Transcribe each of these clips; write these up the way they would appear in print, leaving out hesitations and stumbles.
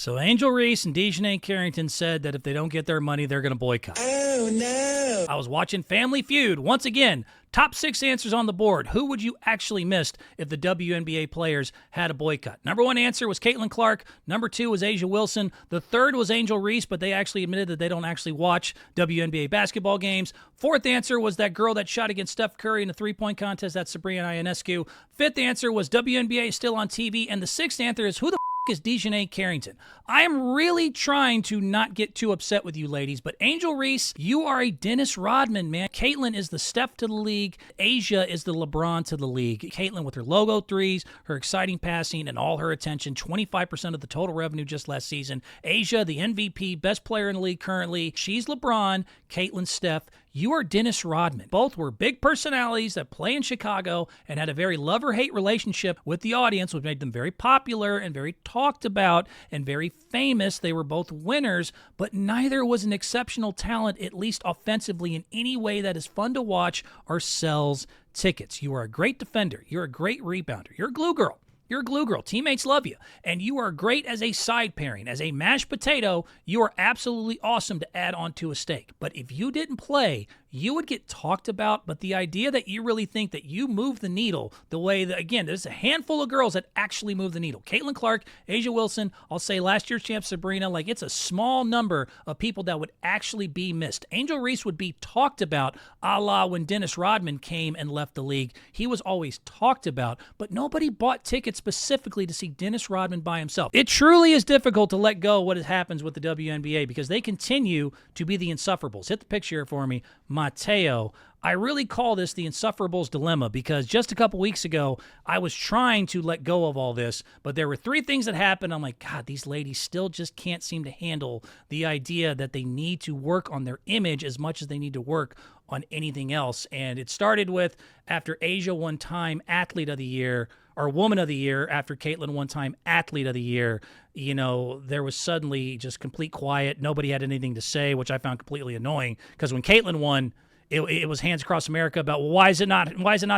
So Angel Reese and Dijonai Carrington said that if they don't get their money, they're going to boycott. Oh, no. I was watching Family Feud. Once again, top 6 answers on the board. Who would you actually miss if the WNBA players had a boycott? Number 1 answer was Caitlin Clark. Number 2 was A'ja Wilson. The third was Angel Reese, but they actually admitted that they don't actually watch WNBA basketball games. 4th answer was that girl that shot against Steph Curry in the three-point contest. That's Sabrina Ionescu. 5th answer was WNBA is still on TV. And the 6th answer is who the is Dijonai Carrington. I am really trying to not get too upset with you ladies, but Angel Reese, you are a Dennis Rodman, man. Caitlin is the Steph to the league. A'ja is the LeBron to the league. Caitlin with her logo threes, her exciting passing, and all her attention, 25% of the total revenue just last season. A'ja, the MVP, best player in the league currently. She's LeBron, Caitlin Steph. You are Dennis Rodman. Both were big personalities that play in Chicago and had a very love-or-hate relationship with the audience, which made them very popular and very talked about and very famous. They were both winners, but neither was an exceptional talent, at least offensively, in any way that is fun to watch or sells tickets. You are a great defender. You're a great rebounder. You're a glue girl. You're a glue girl. Teammates love you. And you are great as a side pairing. As a mashed potato, you are absolutely awesome to add onto a steak. But if you didn't play, you would get talked about. But the idea that you really think that you move the needle the way that, again, there's a handful of girls that actually move the needle. Caitlin Clark, A'ja Wilson, I'll say last year's champ Sabrina, like it's a small number of people that would actually be missed. Angel Reese would be talked about a la when Dennis Rodman came and left the league. He was always talked about, but nobody bought tickets specifically to see Dennis Rodman by himself. It truly is difficult to let go of what happens with the WNBA because they continue to be the insufferables. Hit the picture here for me. Mateo. I really call this the insufferables dilemma because just a couple weeks ago, I was trying to let go of all this, but there were 3 things that happened. I'm like, God, these ladies still just can't seem to handle the idea that they need to work on their image as much as they need to work on anything else. And it started with after A'ja won Time Athlete of the Year, or Woman of the Year, after Caitlin won Time Athlete of the Year, you know, there was suddenly just complete quiet. Nobody had anything to say, which I found completely annoying because when Caitlin won, it was hands across America about, well, why is it not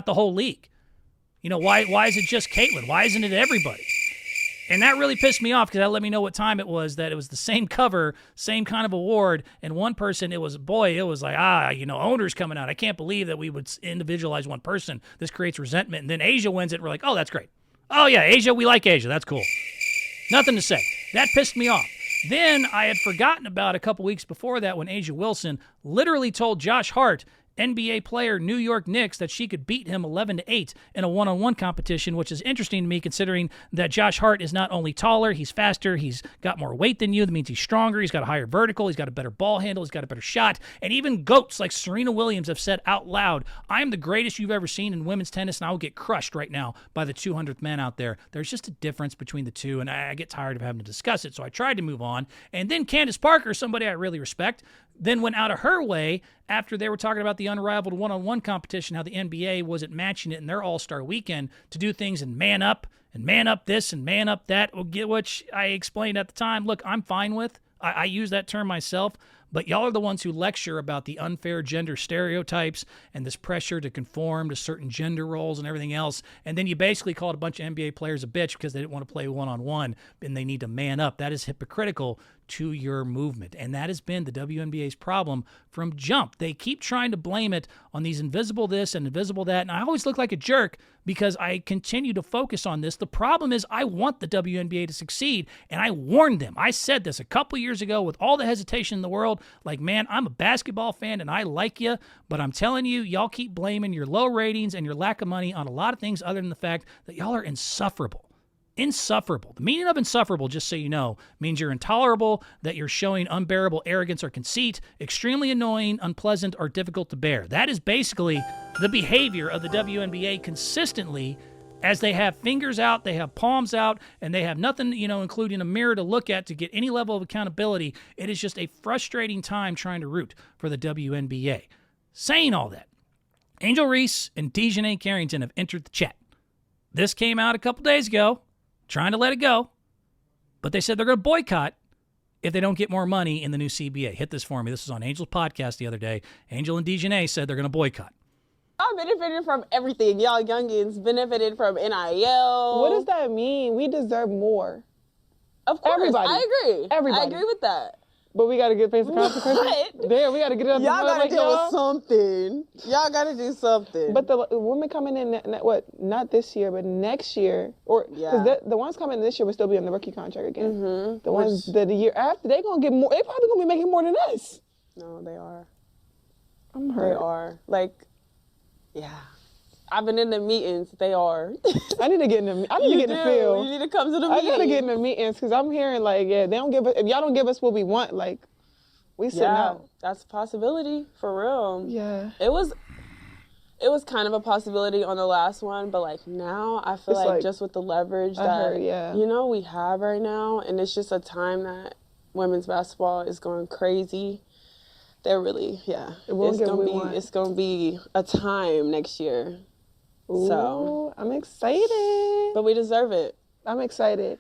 the whole league? You know, why is it just Caitlin? Why isn't it everybody? And that really pissed me off because that let me know what time it was, that it was the same cover, same kind of award. And one person, it was like, owners coming out. I can't believe that we would individualize one person. This creates resentment. And then A'ja wins it. And we're like, oh, that's great. Oh, yeah, A'ja, we like A'ja. That's cool. Nothing to say. That pissed me off. Then I had forgotten about a couple weeks before that when A'ja Wilson literally told Josh Hart, NBA player, New York Knicks, that she could beat him 11-8 in a one-on-one competition, which is interesting to me considering that Josh Hart is not only taller, he's faster, he's got more weight than you. That means he's stronger, he's got a higher vertical, he's got a better ball handle, he's got a better shot. And even GOATs like Serena Williams have said out loud, I'm the greatest you've ever seen in women's tennis, and I will get crushed right now by the 200th man out there. There's just a difference between the two, and I get tired of having to discuss it, so I tried to move on. And then Candace Parker, somebody I really respect, then went out of her way after they were talking about the unrivaled one-on-one competition, how the NBA wasn't matching it in their All-Star weekend to do things and man up this and man up that, which I explained at the time. Look, I'm fine with. I use that term myself, but y'all are the ones who lecture about the unfair gender stereotypes and this pressure to conform to certain gender roles and everything else. And then you basically called a bunch of NBA players a bitch because they didn't want to play one-on-one and they need to man up. That is hypocritical to your movement. And that has been the WNBA's problem from jump. They keep trying to blame it on these invisible this and invisible that. And I always look like a jerk because I continue to focus on this. The problem is I want the WNBA to succeed. And I warned them. I said this a couple years ago with all the hesitation in the world. Like, man, I'm a basketball fan and I like you, but I'm telling you, y'all keep blaming your low ratings and your lack of money on a lot of things other than the fact that y'all are insufferable. Insufferable. The meaning of insufferable, just so you know, means you're intolerable, that you're showing unbearable arrogance or conceit, extremely annoying, unpleasant, or difficult to bear. That is basically the behavior of the WNBA consistently as they have fingers out, they have palms out, and they have nothing, including a mirror to look at to get any level of accountability. It is just a frustrating time trying to root for the WNBA. Saying all that, Angel Reese and Dijonai Carrington have entered the chat. This came out a couple days ago. Trying to let it go, but they said they're going to boycott if they don't get more money in the new CBA. Hit this for me. This was on Angel's podcast the other day. Angel and Dijonai said they're going to boycott. Y'all benefited from everything. Y'all youngins benefited from NIL. What does that mean? We deserve more. Of course, Everybody. I agree. Everybody. I agree with that. But we got to face the consequences. What? Damn, we got to get it out the Y'all mud gotta like deal y'all. with something. Y'all gotta do something. But the women coming in, not this year, but next year, or because the ones coming in this year will still be on the rookie contract again. Mm-hmm. The ones that the year after, they gonna get more. They probably gonna be making more than us. No, they are. I'm hurt. They are. Like, yeah. I've been in the meetings. They are. I need to get in the. I need to get in the field. You need to come to the I meetings. gotta get in the meetings because I'm hearing like, they don't give us. If y'all don't give us what we want, like, we sitting out. That's a possibility for real. Yeah. It was kind of a possibility on the last one, but like now I feel like just with the leverage that we have right now, and it's just a time that women's basketball is going crazy. They're really it's gonna be a time next year. Ooh, so I'm excited. But we deserve it. I'm excited.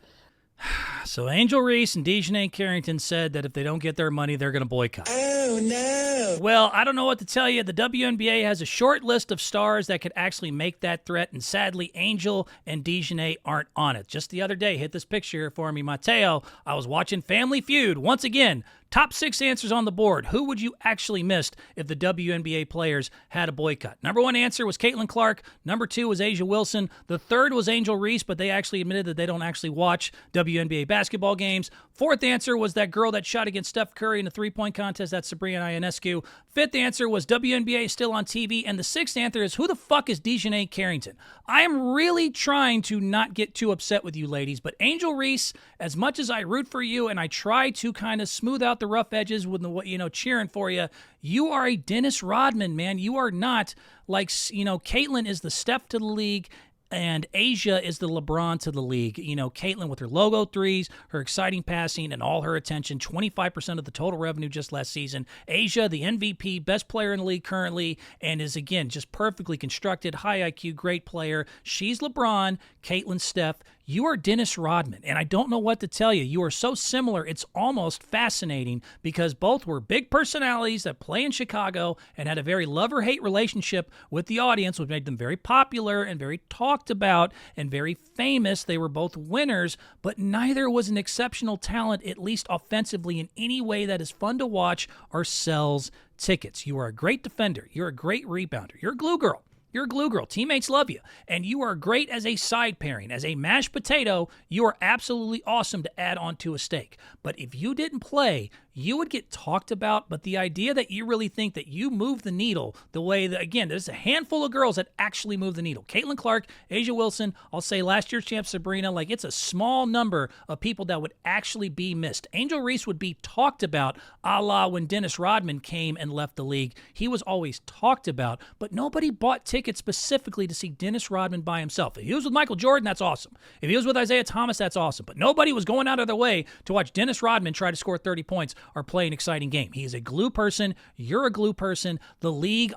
So Angel Reese and Dijonai Carrington said that if they don't get their money, they're going to boycott. Oh, no. Well, I don't know what to tell you. The WNBA has a short list of stars that could actually make that threat, and sadly, Angel and Dijonai aren't on it. Just the other day, hit this picture here for me, Mateo. I was watching Family Feud. Once again, top 6 answers on the board. Who would you actually miss if the WNBA players had a boycott? Number 1 answer was Caitlin Clark. Number 2 was A'ja Wilson. The third was Angel Reese, but they actually admitted that they don't actually watch WNBA basketball games. 4th answer was that girl that shot against Steph Curry in the three-point contest. That's Sabrina Ionescu. 5th answer was WNBA is still on TV. And the 6th answer is, who the fuck is Dijonai Carrington? I am really trying to not get too upset with you ladies, but Angel Reese, as much as I root for you and I try to kind of smooth out the rough edges with the, cheering for you, you are a Dennis Rodman, man. You are not like, Caitlin is the Steph to the league, and A'ja is the LeBron to the league. Caitlin with her logo threes, her exciting passing, and all her attention, 25% of the total revenue just last season. A'ja, the MVP, best player in the league currently, and is, again, just perfectly constructed, high IQ, great player. She's LeBron, Caitlin, Steph. You are Dennis Rodman, and I don't know what to tell you. You are so similar, it's almost fascinating, because both were big personalities that play in Chicago and had a very love-or-hate relationship with the audience, which made them very popular and very talked about and very famous. They were both winners, but neither was an exceptional talent, at least offensively, in any way that is fun to watch or sells tickets. You are a great defender. You're a great rebounder. You're a glue girl. You're a glue girl. Teammates love you. And you are great as a side pairing. As a mashed potato, you are absolutely awesome to add onto a steak. But if you didn't play, you would get talked about. But the idea that you really think that you move the needle the way that, again, there's a handful of girls that actually move the needle. Caitlin Clark, A'ja Wilson, I'll say last year's champ Sabrina, like it's a small number of people that would actually be missed. Angel Reese would be talked about, a la when Dennis Rodman came and left the league. He was always talked about, but nobody bought tickets specifically to see Dennis Rodman by himself. If he was with Michael Jordan, that's awesome. If he was with Isaiah Thomas, that's awesome. But nobody was going out of their way to watch Dennis Rodman try to score 30 points or play an exciting game. He is a glue person. You're a glue person. The league,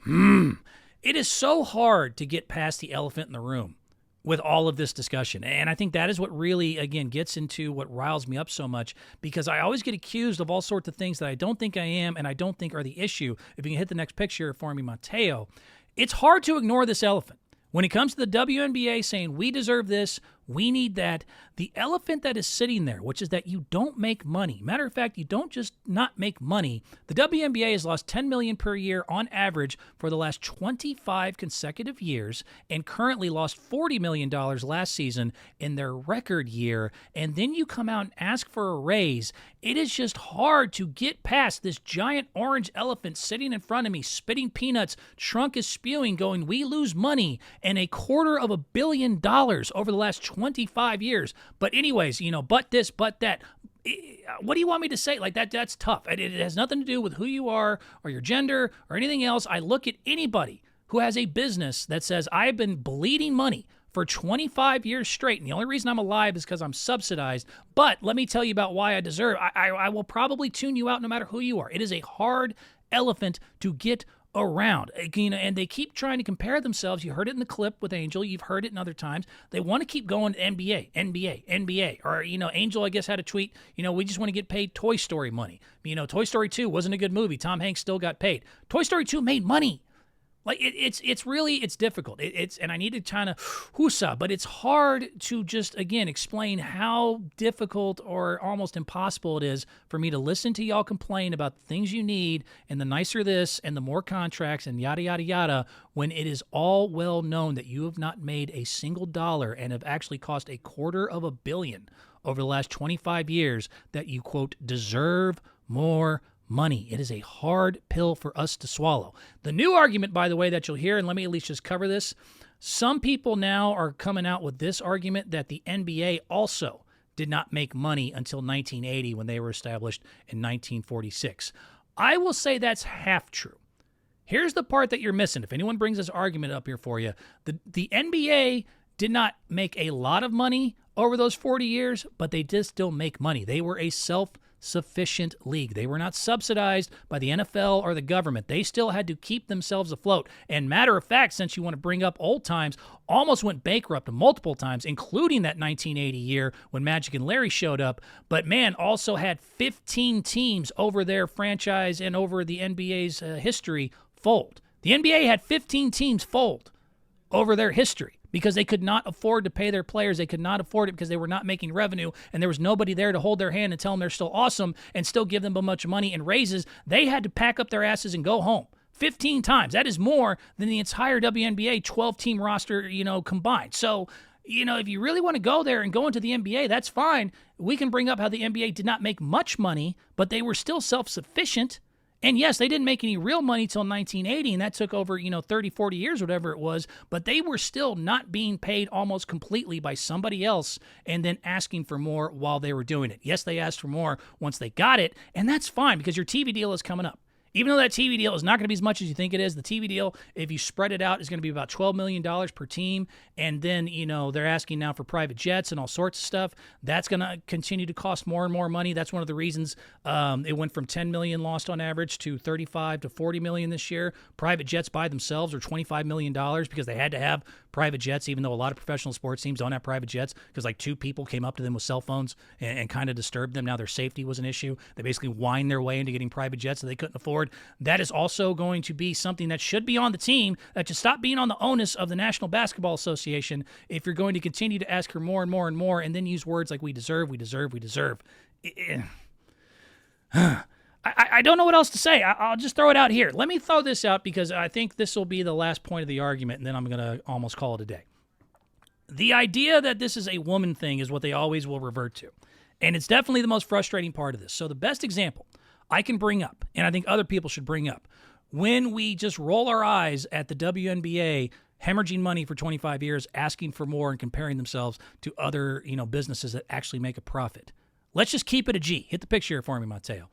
it is so hard to get past the elephant in the room with all of this discussion. And I think that is what really, again, gets into what riles me up so much, because I always get accused of all sorts of things that I don't think I am and I don't think are the issue. If you can hit the next picture for me, Mateo, it's hard to ignore this elephant. When it comes to the WNBA saying we deserve this, we need that, the elephant that is sitting there, which is that you don't make money. Matter of fact, you don't just not make money. The WNBA has lost $10 million per year on average for the last 25 consecutive years, and currently lost $40 million last season in their record year. And then you come out and ask for a raise. It is just hard to get past this giant orange elephant sitting in front of me, spitting peanuts, trunk is spewing, going, we lose money, and $250 million over the last 25 years. But anyways, but this, but that. What do you want me to say? Like that's tough. It has nothing to do with who you are or your gender or anything else. I look at anybody who has a business that says, I've been bleeding money for 25 years straight, and the only reason I'm alive is because I'm subsidized. But let me tell you about why I deserve. I will probably tune you out no matter who you are. It is a hard elephant to get around, and they keep trying to compare themselves. You heard it in the clip with Angel. You've heard it in other times. They want to keep going to NBA. Or, Angel, I guess, had a tweet, we just want to get paid Toy Story money. Toy Story 2 wasn't a good movie. Tom Hanks still got paid. Toy Story 2 made money. Like it's really difficult. And I need to kind of but it's hard to just again explain how difficult or almost impossible it is for me to listen to y'all complain about the things you need and the nicer this and the more contracts and yada yada yada when it is all well known that you have not made a single dollar and have actually cost $250 million over the last 25 years that you quote deserve more money. It is a hard pill for us to swallow. The new argument, by the way, that you'll hear, and let me at least just cover this, some people now are coming out with this argument that the NBA also did not make money until 1980 when they were established in 1946. I will say that's half true. Here's the part that you're missing. If anyone brings this argument up here for you, the NBA did not make a lot of money over those 40 years, but they did still make money. They were a self-sufficient league. They were not subsidized by the NFL or the government. They still had to keep themselves afloat. And matter of fact, since you want to bring up old times, almost went bankrupt multiple times, including that 1980 year when Magic and Larry showed up. But man, also had 15 teams over their franchise and over the NBA's history fold. The NBA had 15 teams fold over their history, because they could not afford to pay their players. They could not afford it because they were not making revenue, and there was nobody there to hold their hand and tell them they're still awesome and still give them a bunch of money and raises. They had to pack up their asses and go home 15 times. That is more than the entire WNBA 12-team roster, combined. So, if you really want to go there and go into the NBA, that's fine. We can bring up how the NBA did not make much money, but they were still self-sufficient. And yes, they didn't make any real money till 1980, and that took over, 30, 40 years, whatever it was, but they were still not being paid almost completely by somebody else and then asking for more while they were doing it. Yes, they asked for more once they got it, and that's fine because your TV deal is coming up. Even though that TV deal is not going to be as much as you think it is, the TV deal, if you spread it out, is going to be about $12 million per team. And then, they're asking now for private jets and all sorts of stuff. That's going to continue to cost more and more money. That's one of the reasons it went from $10 million lost on average to $35 to $40 million this year. Private jets by themselves are $25 million because they had to have private jets, even though a lot of professional sports teams don't have private jets because like 2 people came up to them with cell phones and kind of disturbed them. Now their safety was an issue. They basically whined their way into getting private jets that they couldn't afford. That is also going to be something that should be on the team, that should stop being on the onus of the National Basketball Association if you're going to continue to ask for more and more and more and then use words like we deserve, we deserve, we deserve. I don't know what else to say. I'll just throw it out here. Let me throw this out because I think this will be the last point of the argument, and then I'm going to almost call it a day. The idea that this is a woman thing is what they always will revert to, and it's definitely the most frustrating part of this. So the best example I can bring up, and I think other people should bring up, when we just roll our eyes at the WNBA hemorrhaging money for 25 years, asking for more and comparing themselves to other, businesses that actually make a profit. Let's just keep it a G. Hit the picture here for me, Mateo.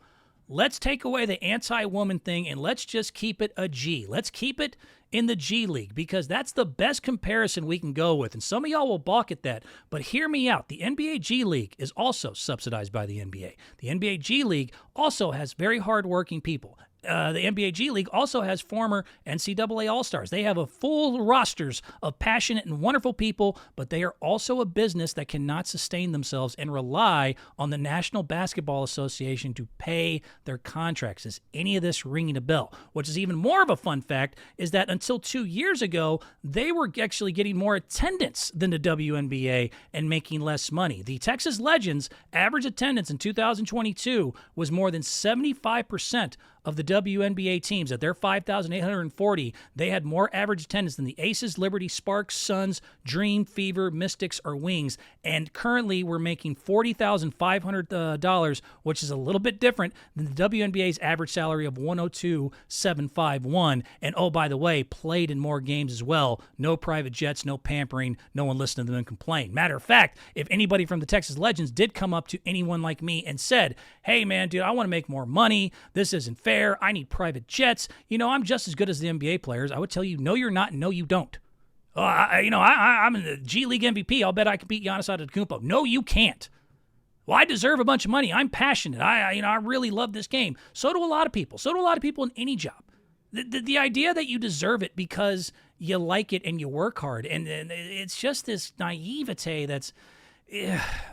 Let's take away the anti-woman thing and let's just keep it a G. Let's keep it in the G League because that's the best comparison we can go with. And some of y'all will balk at that, but hear me out. The NBA G League is also subsidized by the NBA. The NBA G League also has very hardworking people. The NBA G League also has former NCAA All-Stars. They have a full rosters of passionate and wonderful people, but they are also a business that cannot sustain themselves and rely on the National Basketball Association to pay their contracts. Is any of this ringing a bell? Which is even more of a fun fact is that until 2 years ago, they were actually getting more attendance than the WNBA and making less money. The Texas Legends' average attendance in 2022 was more than 75% of the WNBA teams. At their 5,840, they had more average attendance than the Aces, Liberty, Sparks, Suns, Dream, Fever, Mystics, or Wings. And currently, we're making $40,500, which is a little bit different than the WNBA's average salary of $102,751. And oh, by the way, played in more games as well. No private jets, no pampering, no one listening to them complain. Matter of fact, if anybody from the Texas Legends did come up to anyone like me and said, hey, man, dude, I want to make more money. This isn't fair. I need private jets. I'm just as good as the NBA players. I would tell you, no, you're not. No, you don't. I'm in the G League MVP. I'll bet I can beat Giannis Antetokounmpo. No, you can't. Well, I deserve a bunch of money. I'm passionate. I really love this game. So do a lot of people. So do a lot of people in any job. The idea that you deserve it because you like it and you work hard, and it's just this naivete that's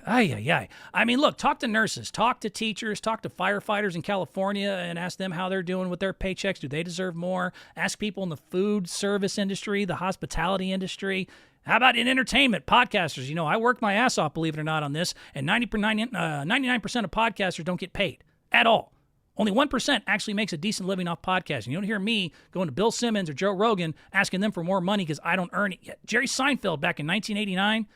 I mean, look, talk to nurses, talk to teachers, talk to firefighters in California and ask them how they're doing with their paychecks. Do they deserve more? Ask people in the food service industry, the hospitality industry. How about in entertainment, podcasters? You know, I worked my ass off, believe it or not, on this, and 99% of podcasters don't get paid at all. Only 1% actually makes a decent living off podcasting. You don't hear me going to Bill Simmons or Joe Rogan asking them for more money because I don't earn it yet. Jerry Seinfeld back in 1989,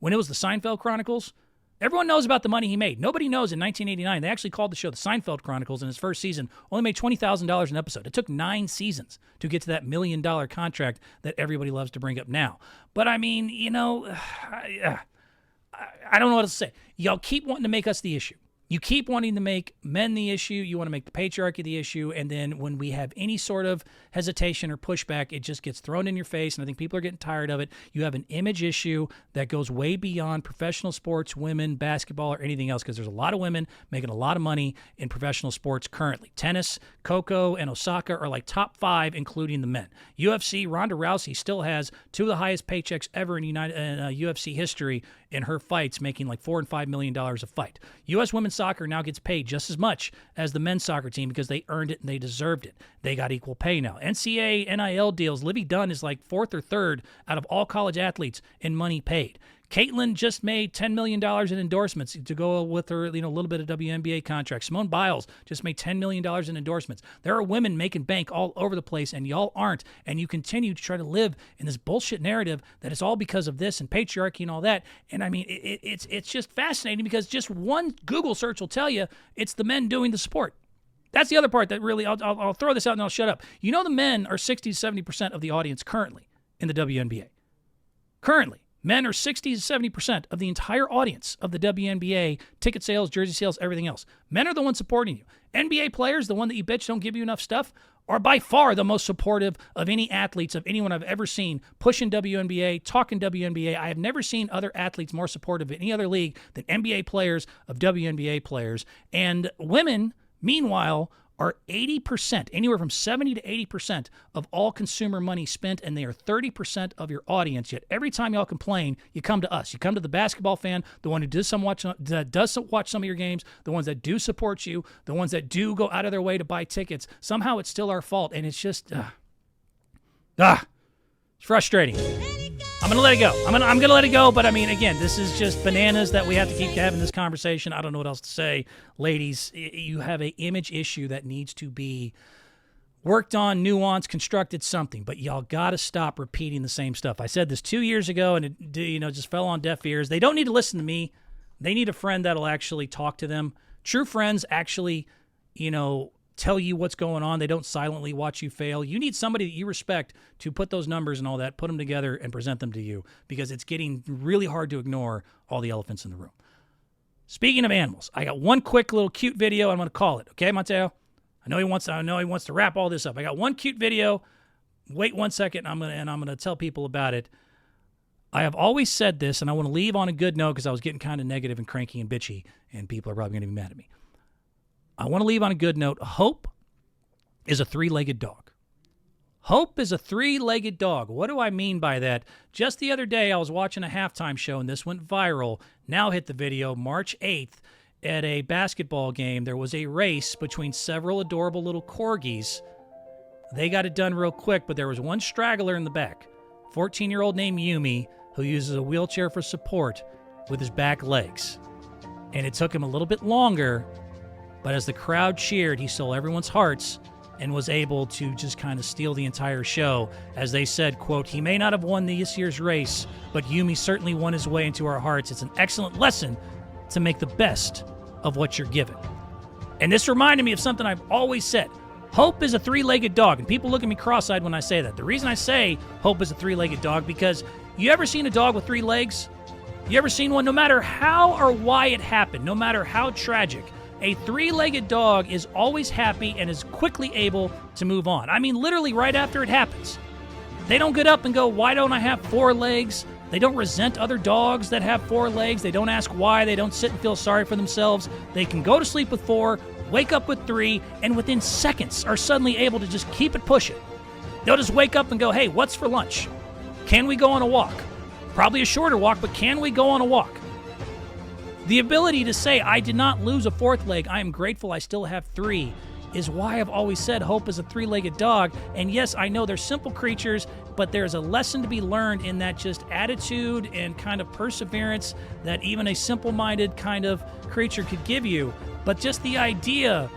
when it was the Seinfeld Chronicles, everyone knows about the money he made. Nobody knows in 1989, they actually called the show the Seinfeld Chronicles, in his first season only made $20,000 an episode. It took 9 seasons to get to that $1 million contract that everybody loves to bring up now. But I mean, you know, I don't know what to say. Y'all keep wanting to make us the issue. You keep wanting to make men the issue. You want to make the patriarchy the issue. And then when we have any sort of hesitation or pushback, it just gets thrown in your face. And I think people are getting tired of it. You have an image issue that goes way beyond professional sports, women, basketball, or anything else, because there's a lot of women making a lot of money in professional sports currently. Tennis, Coco, and Osaka are like top 5, including the men. UFC, Ronda Rousey still has 2 of the highest paychecks ever in UFC history in her fights, making like $4 and $5 million a fight. U.S. women's soccer now gets paid just as much as the men's soccer team because they earned it and they deserved it. They got equal pay now. NCAA, NIL deals, Livy Dunn is like 4th or 3rd out of all college athletes in money paid. Caitlyn just made $10 million in endorsements to go with her, you know, a little bit of WNBA contract. Simone Biles just made $10 million in endorsements. There are women making bank all over the place, and y'all aren't. And you continue to try to live in this bullshit narrative that it's all because of this and patriarchy and all that. And I mean, it's just fascinating because just one Google search will tell you it's the men doing the sport. That's the other part that really, I'll throw this out and I'll shut up. You know, the men are 60 to 70% of the audience currently in the WNBA. Currently. Men are 60 to 70% of the entire audience of the WNBA, ticket sales, jersey sales, everything else. Men are the ones supporting you. NBA players, the one that you bitch don't give you enough stuff, are by far the most supportive of any athletes, of anyone I've ever seen pushing WNBA, talking WNBA. I have never seen other athletes more supportive of any other league than NBA players of WNBA players. And women, meanwhile, are 80%, anywhere from 70 to 80% of all consumer money spent, and they are 30% of your audience. Yet every time y'all complain, you come to us. You come to the basketball fan, the one who does watch some of your games, the ones that do support you, the ones that do go out of their way to buy tickets. Somehow it's still our fault, and it's just, it's frustrating. I'm going to let it go. I'm going to let it go, but I mean, again, this is just bananas that we have to keep having this conversation. I don't know what else to say. Ladies, you have an image issue that needs to be worked on, nuanced, constructed, something, but y'all got to stop repeating the same stuff. I said this 2 years ago, and it just fell on deaf ears. They don't need to listen to me. They need a friend that'll actually talk to them. True friends actually, tell you what's going on. They don't silently watch you fail. You need somebody that you respect to put those numbers and all that, put them together and present them to you, because it's getting really hard to ignore all the elephants in the room. Speaking of animals, I got one quick little cute video. I'm going to call it. Okay, Mateo? I know he wants to wrap all this up. I got one cute video. Wait 1 second. I'm going to tell people about it. I have always said this, and I want to leave on a good note because I was getting kind of negative and cranky and bitchy, and people are probably going to be mad at me. I want to leave on a good note. Hope is a 3-legged dog. Hope is a 3-legged dog. What do I mean by that? Just the other day, I was watching a halftime show, and this went viral. Now hit the video. March 8th, at a basketball game, there was a race between several adorable little corgis. They got it done real quick, but there was one straggler in the back, 14-year-old named Yumi, who uses a wheelchair for support with his back legs. And it took him a little bit longer, but as the crowd cheered, he stole everyone's hearts and was able to just kind of steal the entire show. As they said, quote, "He may not have won this year's race, but Yumi certainly won his way into our hearts. It's an excellent lesson to make the best of what you're given." And this reminded me of something I've always said. Hope is a 3-legged dog, and people look at me cross-eyed when I say that. The reason I say hope is a 3-legged dog, because you ever seen a dog with 3 legs? You ever seen one? No matter how or why it happened, no matter how tragic, a 3-legged dog is always happy and is quickly able to move on. I mean, literally right after it happens. They don't get up and go, "Why don't I have 4 legs?" They don't resent other dogs that have 4 legs. They don't ask why. They don't sit and feel sorry for themselves. They can go to sleep with 4, wake up with 3, and within seconds are suddenly able to just keep it pushing. They'll just wake up and go, "Hey, what's for lunch? Can we go on a walk?" Probably a shorter walk, but can we go on a walk? The ability to say, I did not lose a fourth leg, I am grateful I still have three, is why I've always said hope is a three-legged dog. And yes, I know they're simple creatures, but there's a lesson to be learned in that just attitude and kind of perseverance that even a simple-minded kind of creature could give you. But just the idea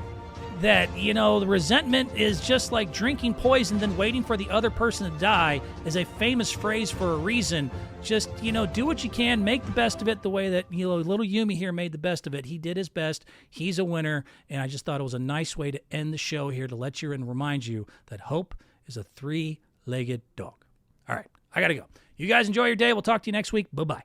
that, you know, the resentment is just like drinking poison then waiting for the other person to die is a famous phrase for a reason. Just, you know, do what you can, make the best of it the way that, you know, little Yumi here made the best of it. He did his best. He's a winner. And I just thought it was a nice way to end the show here to let you and remind you that hope is a three-legged dog. All right, I got to go. You guys enjoy your day. We'll talk to you next week. Bye-bye.